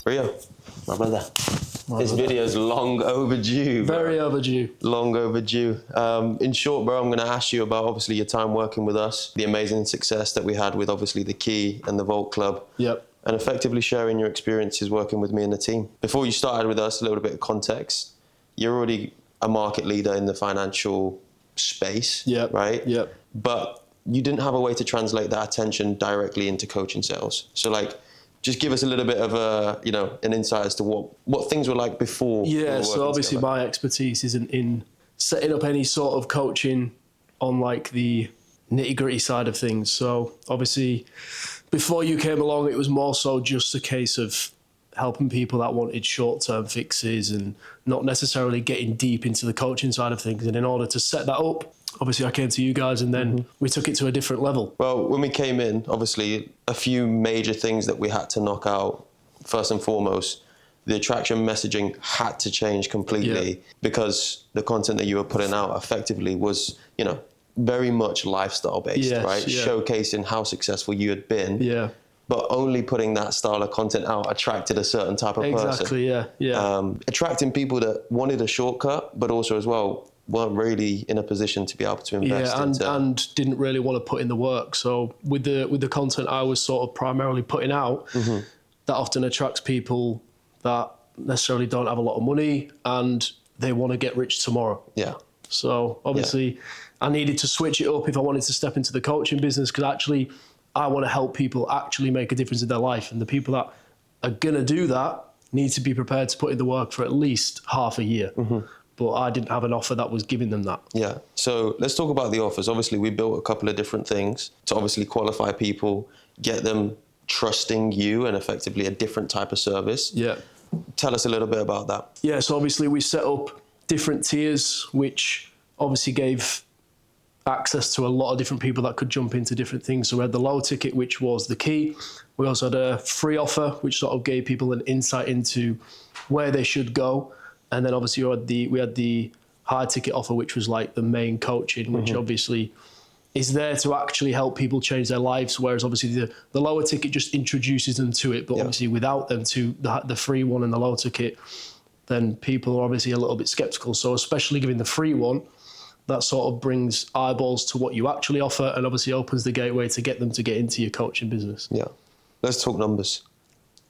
Rio, my brother. This video is long overdue. Very overdue. Long overdue. In short, bro, I'm going to ask you about obviously your time working with us, the amazing success that we had with obviously the Key and the Vault Club. Yep. And effectively sharing your experiences working with me and the team. Before you started with us, a little bit of context. You're already a market leader in the financial space, right? Yep. But you didn't have a way to translate that attention directly into coaching sales. So like, just give us a little bit of an insight as to what things were like before. Yeah, so obviously together. my expertise isn't in setting up any sort of coaching on like the nitty-gritty side of things. So obviously before you came along, it was more so just a case of helping people that wanted short-term fixes and not necessarily getting deep into the coaching side of things. And in order to set that up, obviously I came to you guys and then we took it to a different level. Well, when we came in, obviously a few major things that we had to knock out. First and foremost, the attraction messaging had to change completely because the content that you were putting out effectively was, very much lifestyle based, right? Yeah. Showcasing how successful you had been. Yeah. But only putting that style of content out attracted a certain type of person. Exactly, yeah. Attracting people that wanted a shortcut, but also as well weren't really in a position to be able to invest and didn't really want to put in the work. So with the content I was sort of primarily putting out, that often attracts people that necessarily don't have a lot of money and they want to get rich tomorrow. Yeah. So obviously I needed to switch it up if I wanted to step into the coaching business, because actually I want to help people actually make a difference in their life. And the people that are going to do that need to be prepared to put in the work for at least half a year. But I didn't have an offer that was giving them that. Yeah. So let's talk about the offers. Obviously, we built a couple of different things to obviously qualify people, get them trusting you and effectively a different type of service. Yeah. Tell us a little bit about that. Yeah, so obviously we set up different tiers, which obviously gave access to a lot of different people that could jump into different things. So we had the low ticket, which was the Key. We also had a free offer, which sort of gave people an insight into where they should go. And then obviously we had the high ticket offer, which was like the main coaching, which obviously is there to actually help people change their lives. Whereas obviously the lower ticket just introduces them to it. But obviously without them to the free one and the low ticket, then people are obviously a little bit skeptical. So especially giving the free one, that sort of brings eyeballs to what you actually offer and obviously opens the gateway to get them to get into your coaching business. Yeah. Let's talk numbers.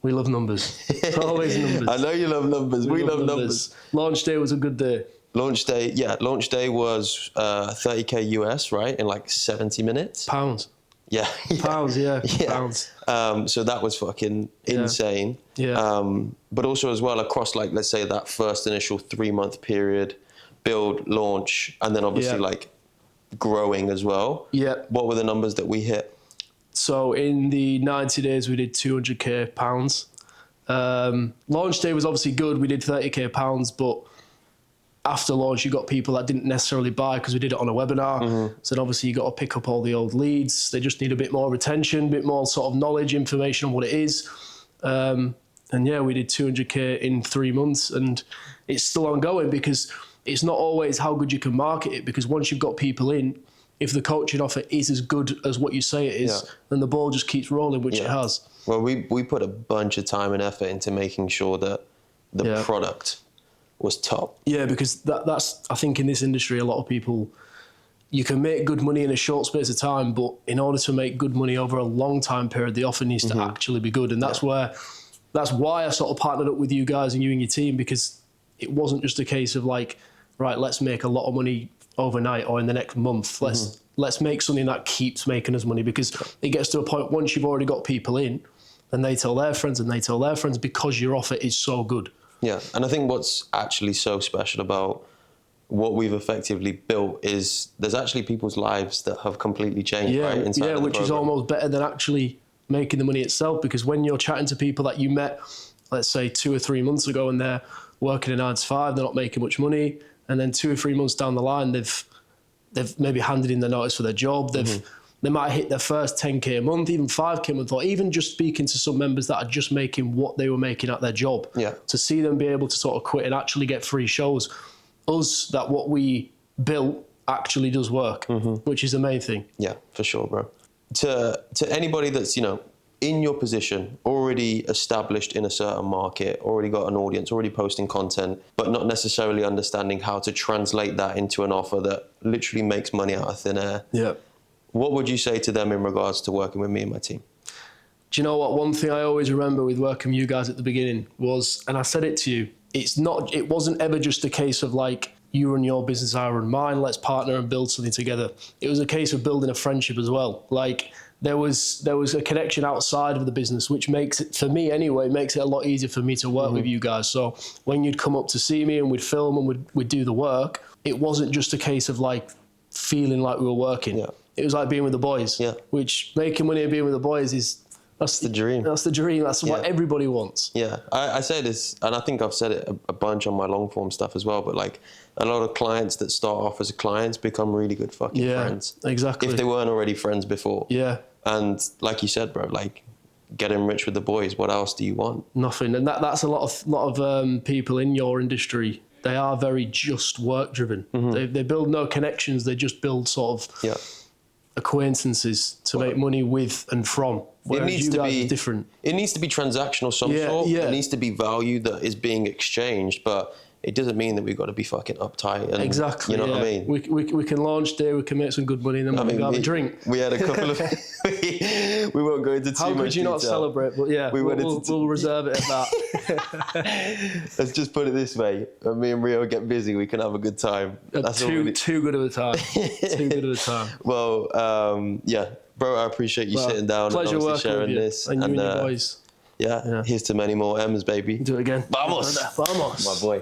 We love numbers. Always numbers. I know you love numbers. We love numbers. Launch day was a good day. Launch day was 30K US, right? In like 70 minutes. Pounds. Yeah. Pounds, yeah. Pounds. So that was fucking insane. Yeah. But also as well across like, let's say that first initial 3-month period, build, launch, and then obviously like growing as well. Yeah. What were the numbers that we hit? So in the 90 days, we did 200K pounds. Launch day was obviously good. We did 30K pounds, but after launch, you got people that didn't necessarily buy because we did it on a webinar. So then obviously you got to pick up all the old leads. They just need a bit more retention, a bit more sort of knowledge, information on what it is. And yeah, we did 200K in 3 months, and it's still ongoing because it's not always how good you can market it, because once you've got people in, if the coaching offer is as good as what you say it is, then the ball just keeps rolling, which it has. Well, we put a bunch of time and effort into making sure that the product was top. Yeah, because that's, I think in this industry, a lot of people, you can make good money in a short space of time, but in order to make good money over a long time period, the offer needs to actually be good. And that's why I sort of partnered up with you guys and you and your team, because it wasn't just a case of like, right, let's make a lot of money overnight or in the next month. Let's make something that keeps making us money, because it gets to a point once you've already got people in, and they tell their friends and they tell their friends, because your offer is so good. Yeah, and I think what's actually so special about what we've effectively built is there's actually people's lives that have completely changed, right? Yeah, which is almost better than actually making the money itself, because when you're chatting to people that you met, let's say 2 or 3 months ago, and they're working a 9 to 5, they're not making much money, and then 2 or 3 months down the line, they've maybe handed in their notice for their job. They might hit their first 10K a month, even 5K a month, or even just speaking to some members that are just making what they were making at their job. Yeah. To see them be able to sort of quit and actually get free shows us that what we built actually does work, which is the main thing. Yeah, for sure, bro. To anybody that's, in your position, already established in a certain market, already got an audience, already posting content, but not necessarily understanding how to translate that into an offer that literally makes money out of thin air. Yeah. What would you say to them in regards to working with me and my team? Do you know what? One thing I always remember with working with you guys at the beginning was, and I said it to you, it wasn't ever just a case of like, you run your business, I run mine, let's partner and build something together. It was a case of building a friendship as well. Like, there was a connection outside of the business, which makes it, for me anyway, makes it a lot easier for me to work with you guys. So when you'd come up to see me and we'd film and we'd do the work, it wasn't just a case of like feeling like we were working. Yeah. It was like being with the boys, which making money and being with the boys that's the dream. That's the dream. That's what everybody wants. Yeah, I say this, and I think I've said it a bunch on my long form stuff as well, but like a lot of clients that start off as clients become really good fucking friends. Exactly. If they weren't already friends before. Yeah. And like you said, bro, like getting rich with the boys, what else do you want? Nothing. And that's a lot of people in your industry. They are very just work driven. They build no connections. They just build sort of acquaintances to make money with and from. It needs to be different. It needs to be transactional some sort. Yeah. It needs to be value that is being exchanged, but it doesn't mean that we've got to be fucking uptight. And, Exactly. You know what I mean? We can launch there, we can make some good money, and then we can have a drink. We had a couple of... we won't go into too much How could you not detail. celebrate? But yeah, we'll reserve it at that. Let's just put it this way. When me and Rio get busy, we can have a good time. That's too good of a time. Too good of a time. Well, yeah. Bro, I appreciate you sitting down and obviously sharing this. And you and your boys. Yeah, here's to many more M's, baby. Do it again. Vamos! Vamos! My boy.